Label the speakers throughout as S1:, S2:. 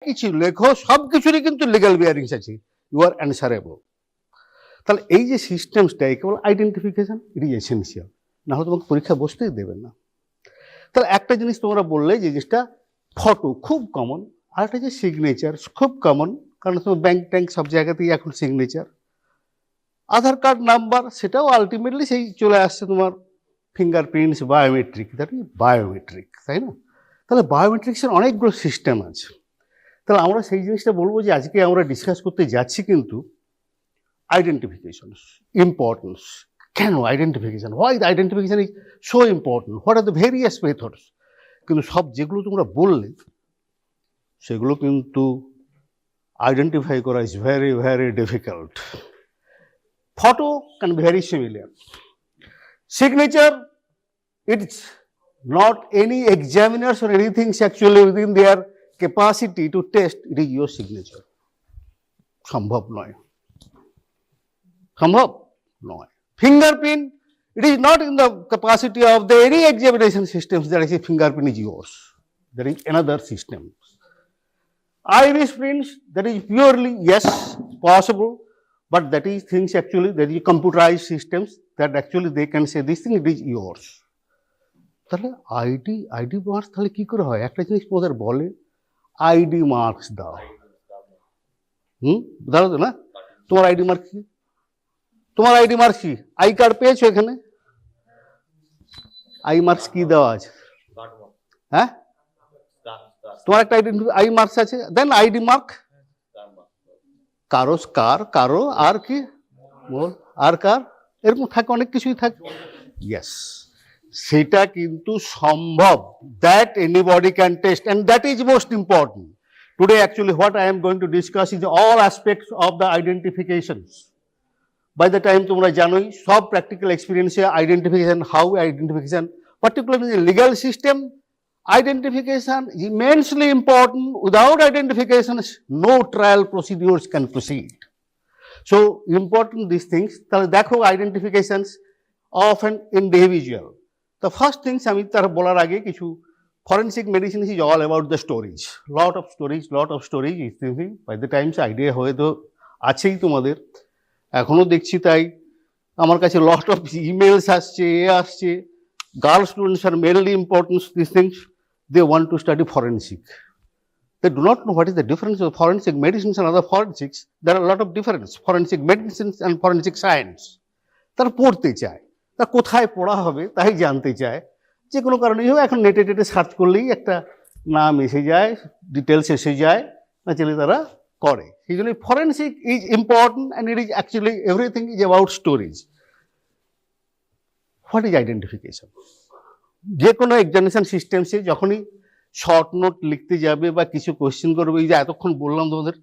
S1: কিছু লেখো, সব কিছুরই কিন্তু লিগ্যাল বিয়ারিংস আছে, ইউ আর অ্যান্সারেবল। তাহলে এই যে সিস্টেমসটা কেবল আইডেন্টিফিকেশন, ইট ইজ এসেন্সিয়াল, না হলে তোমাকে পরীক্ষা বসতেই দেবেন না। তাহলে একটা জিনিস তোমরা বললে যে জিনিসটা ফটো খুব কমন, আর একটা যে সিগনেচার খুব কমন, কারণ তোমার ব্যাংক ট্যাঙ্ক সব জায়গাতেই এখন সিগনেচার। আধার কার্ড নাম্বার, সেটাও আলটিমেটলি সেই চলে আসছে তোমার fingerprints, biometric, that is biometric, তাই না? তাহলে বায়োমেট্রিক্সের অনেকগুলো সিস্টেম আছে। তাহলে আমরা সেই জিনিসটা বলবো যে আজকে আমরা ডিসকাস করতে যাচ্ছি কিন্তু আইডেন্টিফিকেশন ইম্পর্টেন্স। কেন identification, why the identification is so important, what are the various methods. কিন্তু সব যেগুলো তোমরা বললে সেগুলো কিন্তু আইডেন্টিফাই করা is very very difficult. Photo can be very similar, signature, it's not any examiners or anything actually within their capacity to test, it is your signature. সম্ভব নয়, সম্ভব নয়। Fingerprint, it is not in the capacity of the any examination systems that is a fingerprint is yours. There is another system. Iris prints, that is purely yes possible, but that is things actually that is computerized systems that actually they can say this thing it is yours. তাহলে ID marks তাহলে কি করে হয়? একটা জিনিস তোমাদের বলে ID marks দাও, দাও তো না? তোমার আইডি মার্ক কি? তোমার আইডি মার্ক কি? আই কার্ড পেয়েছো এখানে? আই মার্কস কি দেওয়া আছে? হ্যাঁ, তোমার একটা আই মার্কস আছে, দেন আইডি মার্ক। কারো স্কার, কারো আর কি বল, আর কার এরকম থাকে, অনেক কিছুই থাকে। ইয়েস, সেটা কিন্তু সম্ভব, that anybody can test, and that is most important. Today actually what I am going to discuss is all aspects of the identifications. By the time তোমরা জানোই সব প্র্যাকটিক্যাল এক্সপিরিয়েন্সে identification, how identification, particularly in legal system, identification is immensely important. Without identification, no trial procedures can proceed. So important these things. তাহলে দেখো identifications of an individual. The first things আমি তার বলার আগে কিছু forensic medicine is all about the storage. Lot of storage is thinking. By the times idea হয়ে তো আছেই তোমাদের, এখনো দেখছি তাই আমার কাছে lot of emails আসছে, আসছে। Girl students are mainly important these things. They want to study forensic. They do not know what is the difference of forensic medicines and other forensics. There are a lot of difference, forensic medicines and forensic science. তারা পড়তে চায়, তা কোথায় পড়া হবে তাই জানতে চায়। যে কোনো কারণেই হোক, এখন নেটে সার্চ করলেই একটা নাম এসে যায়, ডিটেলস এসে যায়, ন্যাচারালি তারা করে। সেই জন্য forensic is important, and it is actually everything is about storage. What is identification? যে কোনো এক্সামিনেশন সিস্টেমসে যখনই শর্ট নোট লিখতে যাবে বা কিছু কোয়েশ্চেন করবে, এই যে এতক্ষণ বললাম তোমাদের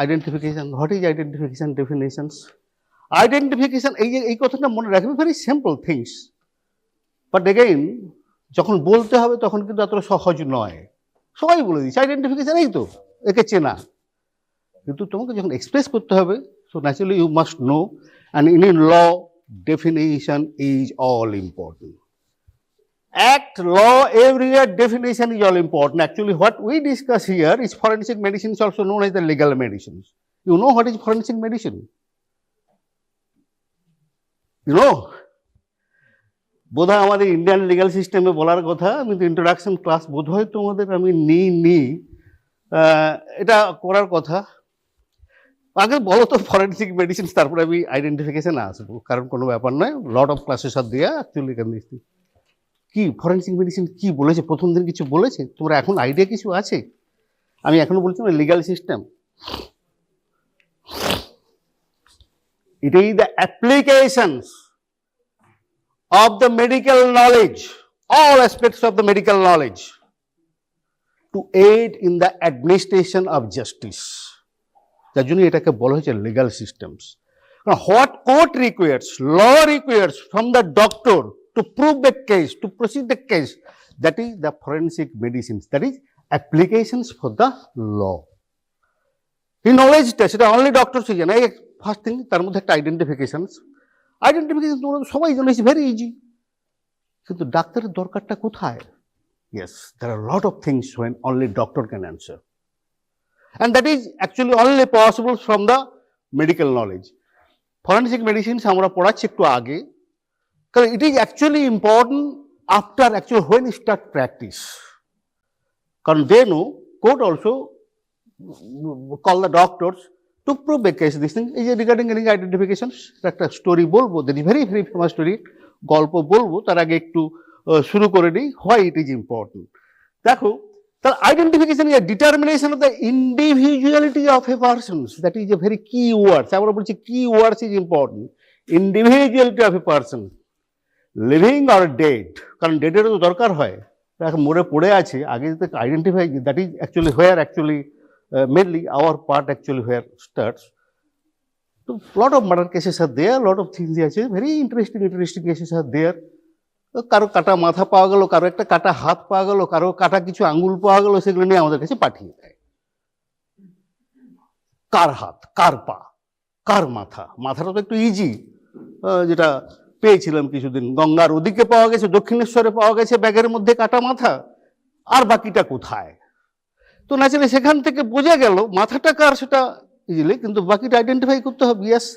S1: identification, what is identification definitions. Identification এই কথাটা মনে রাখবে, very simple things, but again যখন বলতে হবে তখন কিন্তু এত সহজ নয়। সবাই বলে দিচ্ছে আইডেন্টিফিকেশন এই তো, একে চেনা, কিন্তু তোমাকে যখন এক্সপ্রেস করতে হবে, so naturally you must know, and in law definition is all important. Act, law, everywhere definition is all important. Actually what we discuss here is forensic medicine is also known as the legal medicines. You know what is forensic medicine? You know, বোধহয় আমাদের Indian legal সিস্টেমে বলার কথা, আমি তো introduction class বোধহয় তোমাদের আমি নিই, এটা করার কথা। আগে বলো তো ফরেন্সিক মেডিসিন, তারপরে আমি আইডেন্টিফিকেশনে আসবো, কারণ কোনো ব্যাপার নয়, লট অফ ক্লাসেস আর দেওয়া অ্যাকচুয়ালি এখানে কি ফরেন্সিক মেডিসিন কি বলেছে, প্রথম দিন কিছু বলেছে, তোমরা এখন আইডিয়া কিছু আছে? আমি এখনো বলছি না legal system, it is the applications of the medical knowledge, all aspects of the medical knowledge to aid in the administration of justice. যার জন্য এটাকে বলা হয়েছে legal systems. What court requires, law requires from the doctor to prove the case, to proceed the case, that is the forensic medicines, that is applications for the law. In knowledge test, এটা only doctors জানে। First thing তার মধ্যে একটা আইডেন্টিফিকেশনস তোমরা সবাই জানো, it's very easy, কিন্তু ডাক্তারের দরকারটা কোথায়? Yes, there are a lot of things when only doctor can answer. And that is actually only possible from the medical knowledge. Forensic medicine আমরা পড়াচ্ছি একটু আগে, কারণ it is actually important after actually when you start practice. কারণ they know, court also call the doctors to prove a case. This thing is regarding any identifications. একটা story বলবো, that is very very famous story. গল্প বলবো, তার আগে একটু শুরু করে দিই why it is important. দেখো, তার identification is a determination of the individuality of a person. That is a very key word. আমরা বলছি key words is important. Individuality of a person, living or dead. কারণ ডেডের তো দরকার হয়, এখন মরে পড়ে আছে, আগে identify, that is actually where actually mainly our part actually where starts. So lot of murder cases are there, lot of things are very interesting cases are there. কারো কাটা মাথা পাওয়া গেল, কারো একটা কাটা হাত পাওয়া গেল, কারো কাটা কিছু আঙ্গুল পাওয়া গেল, সেগুলো নিয়ে আমাদের কাছে পাঠিয়ে দেয়। কার হাত, কার পা, কার মাথা, মাথাটা তো একটু ইজি, যেটা পেয়েছিলাম কিছুদিন, গঙ্গার ওদিকে পাওয়া গেছে, দক্ষিণেশ্বরে পাওয়া গেছে ব্যাগের মধ্যে কাটা মাথা, আর বাকিটা কোথায়? তো ন্যাচারালি সেখান থেকে বোঝা গেল মাথাটা কার সেটা ইজিলি, কিন্তু বাকিটা আইডেন্টিফাই করতে হবে। ইয়েস,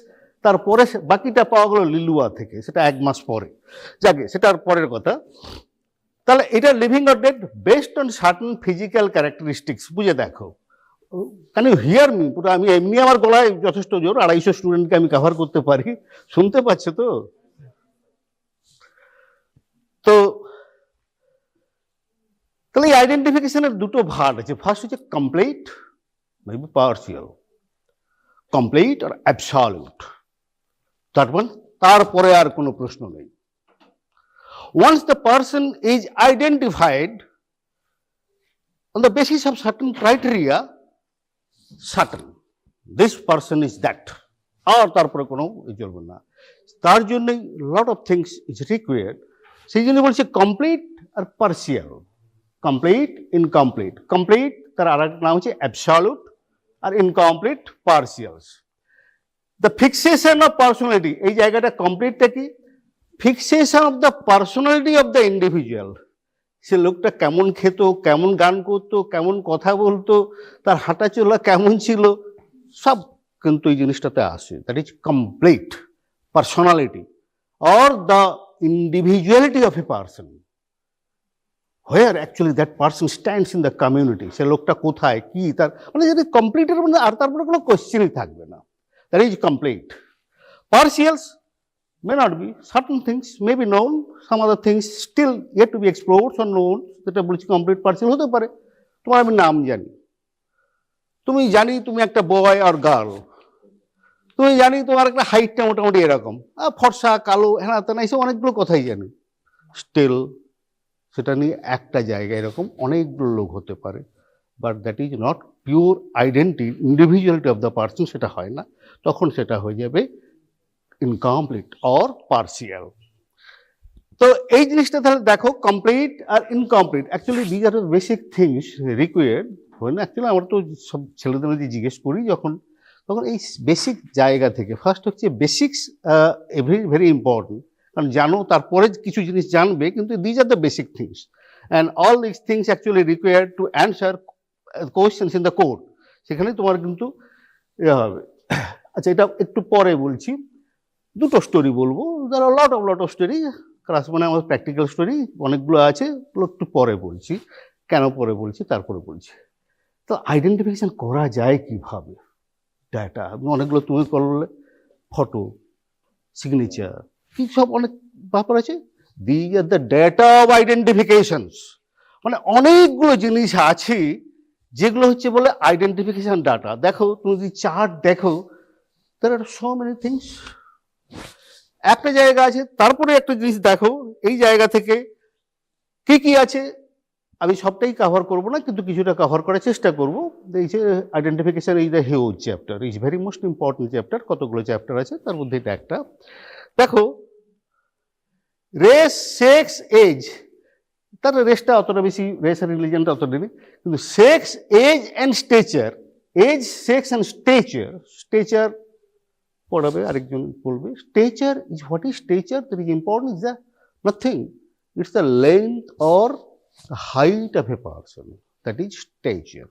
S1: তারপরে বাকিটা পাওয়া গেল লিলুয়া থেকে, সেটা 1 মাস পরে, যাকে সেটার পরের কথা। তাহলে এটা living or dead based on certain physical characteristics. বুঝে দেখো, ক্যান ইউ হিয়ার মি? পুরো আমি এমনি আমার গলায় যথেষ্ট জোর, 250 স্টুডেন্টকে আমি কভার করতে পারি, শুনতে পাচ্ছ তো? তো তাহলে এই আইডেন্টিফিকেশনের দুটো ভাগ আছে। ফার্স্ট হচ্ছে কমপ্লিট, মেবি পার্সিয়াল, কমপ্লিট আর অ্যাবসলিউট। তারপরে আর কোনো প্রশ্ন নেই। Once the person is identified on the basis of certain criteria, certain this person is that, আর তারপরে কোনো চলবে না। তার জন্যই lot of things is required. সেই জন্য বলছে কমপ্লিট আর পার্সিয়াল, কমপ্লিট ইনকমপ্লিট। কমপ্লিট তার আর এক নাম হচ্ছে অ্যাবসলিউট, আর incomplete partials. The fixation of personality, এই জায়গাটা কমপ্লিটটা কি? Fixation of the personality of the individual. সে লোকটা কেমন খেত, কেমন গান করতো, কেমন কথা বলতো, তার হাঁটা চলা কেমন ছিল, সব কিন্তু এই জিনিসটাতে আসে। That is complete personality or the individuality of a person, where actually that person stands in the community. সে লোকটা কোথায়, কি, তার মানে যদি কমপ্লিটের মধ্যে আর তারপরে কোনো কোশ্চেনই থাকবে না, that is complete. Partials may not be, certain things may be known, some other things still yet to be explored or known. যেটা বলছি কমপ্লিট পার্সিয়াল হতে পারে। তোমার আমি নাম জানি, তুমি জানি তুমি একটা বয় আর গার্ল, তুমি জানি তোমার একটা হাইটটা মোটামুটি এরকম, ফর্সা, কালো, হ্যাঁ তা না, এইসব অনেকগুলো কথাই জানি। স্টিল সেটা নিয়ে একটা জায়গায় এরকম অনেকগুলো লোক হতে পারে, but that is not pure identity, individuality of the person, সেটা হয় না। তখন সেটা হয়ে যাবে ইনকমপ্লিট অর পার্সিয়াল। তো এই জিনিসটা তাহলে দেখো, কমপ্লিট আর incomplete actually these are basic things required. হয় না অ্যাকচুয়ালি আমরা তো সব ছেলেদের মধ্যে জিজ্ঞেস করি যখন, তখন এই বেসিক জায়গা থেকে ফার্স্ট হচ্ছে বেসিক্স, ভেরি ইম্পর্টেন্ট। কারণ জানো, তারপরে কিছু জিনিস জানবে, কিন্তু these are the basic things, and all this things actually required to answer questions in the court. সেখানে তোমার কিন্তু হবে। আচ্ছা, এটা একটু পরে বলছি, দুটো স্টোরি বলবো, যারা লট অফ স্টোরি, ক্লাস মানে আমার প্র্যাকটিক্যাল স্টোরি অনেকগুলো আছে, একটু পরে বলছি। কেন পরে বলছি তারপরে বলছি। তো আইডেন্টিফিকেশন করা যায় কিভাবে? ডাটা অনেকগুলো তুমি করলে, ফটো, সিগনেচার, কি সব অনেক ব্যাপার আছে। These are the data of identifications, মানে অনেকগুলো জিনিস আছে যেগুলো হচ্ছে বলে আইডেন্টিফিকেশন ডাটা। দেখো, তুমি যদি চার্ট দেখো, there are so many things। একটা জায়গা আছে, তারপরে একটা জিনিস দেখো, এই জায়গা থেকে কি কি আছে। আমি সবটাই কভার করবো না, কিন্তু কিছুটা কভার করার চেষ্টা করবো। এই যে identification is the huge chapter, is very most important chapter. কতগুলো চ্যাপ্টার আছে, তার মধ্যে এটা একটা। দেখো, রেস, সেক্স, এজ, তার রেসটা অতটা বেশি, রেস আর রিলিজনটা অতটা নেই, কিন্তু sex, age and stature, age, sex and stature, stature পড়াবে আরেকজন বলবে। Stature is what is stature? That is important, is the nothing, it's the length or the height of a person, that is stature.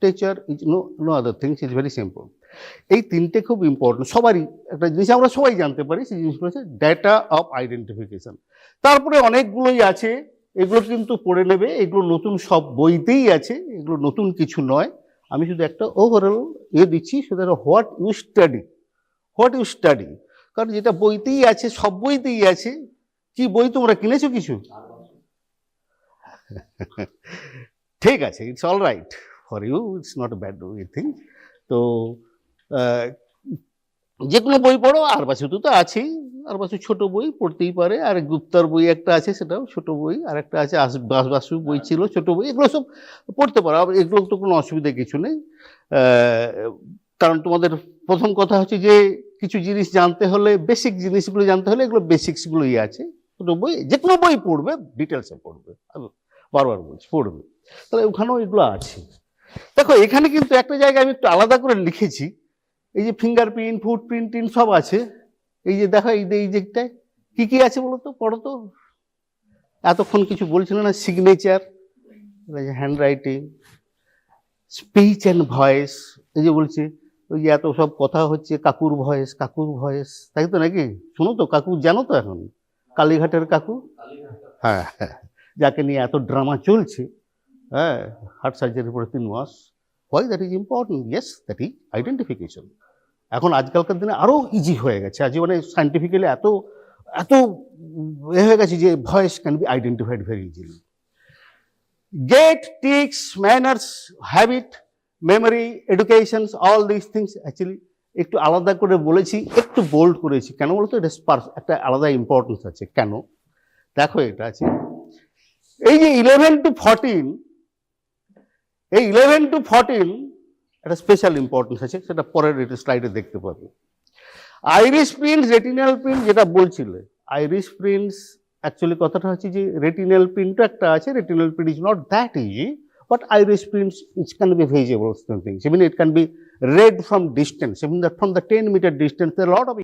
S1: Stature is no other things, is very simple. এই তিনটে খুব important, সবারই একটা জিনিস আমরা সবাই জানতে পারি, সেই জিনিসগুলো হচ্ছে ডেটা অফ আইডেন্টিফিকেশন। তারপরে অনেকগুলোই আছে, এগুলো কিন্তু পড়ে নেবে, এগুলো নতুন সব বইতেই আছে, এগুলো নতুন কিছু নয়। আমি শুধু একটা ওভারঅল দিচ্ছি, সেটা হোয়াট ইউ স্টাডি, কারণ যেটা বইতেই আছে, সব বইতেই আছে। কি বই তোমরা কিনেছো কিছু? ঠিক আছে, it's all right for you, it's not a bad thing. তো যে কোনো বই পড়ো, আর বাসু তো আছেই, আর বাসু ছোট বই পড়তেই পারে, আর গুপ্তার বই একটা আছে, সেটাও ছোট বই, আর একটা আছে বাসু বই ছিল ছোট বই, এগুলো সব পড়তে পারো, এগুলো তো কোনো অসুবিধা কিছু নেই। কারণ তোমাদের প্রথম কথা হচ্ছে যে কিছু জিনিস জানতে হলে, বেসিক জিনিসগুলো জানতে হলে এগুলো বেসিক্সগুলোই আছে। ছোট বই, যে কোনো বই পড়বে ডিটেলসে পড়বে, বারবার বলছি পড়বে, তাহলে ওখানেও এগুলো আছে। দেখো এখানে কিন্তু একটা জায়গায় আমি একটু আলাদা করে লিখেছি, এই যে ফিঙ্গারপ্রিন্ট, ফুটপ্রিন্ট সব আছে। এই যে দেখো এই দিকটায় কি কি আছে বলো তো, পড়ো তো। এতক্ষণ কিছু বলছিল না, signature, hand writing, speech and voice, এই যে বলছে ওই যে এত সব কথা হচ্ছে কাকুর ভয়েস, তাই তো নাকি? শোনো তো, কাকু জানো তো এখন, কালীঘাটের কাকু, হ্যাঁ হ্যাঁ, যাকে নিয়ে এত ড্রামা চলছে, হ্যাঁ, হার্ট সার্জারির পরে 3 মাস। Why that is important? Yes, that is identification. এখন আজকালকার দিনে আরো ইজি হয়ে গেছে, আজ মানে সাইন্টিফিক্যালি এত হয়ে গেছে যে voice can be identified very easily. Gait, tics, manners, habit, memory, education, all this things actually একটু আলাদা করে বলেছি, একটু বোল্ড করেছি, কেন বলতো? এটা একটা আলাদা ইম্পর্টেন্স আছে। কেন? দেখো এটা আছে, এই যে 11 to 14, এই 11 to 14 একটা স্পেশাল ইম্পর্টেন্স আছে, সেটা পরের স্লাইডে দেখতে পাবে। আইরিশ প্রিন্টস, রেটিনাল প্রিন্ট, যেটা বলছিলে, আইরিশ প্রিন্টস অ্যাকচুয়ালি কথাটা হচ্ছে যে রেটিনাল প্রিন্টও একটা আছে, retinal print is not that easy, but Irish prints it can be visible things. I mean, it can be read from distance, even from the 10-meter distance. There are a lot of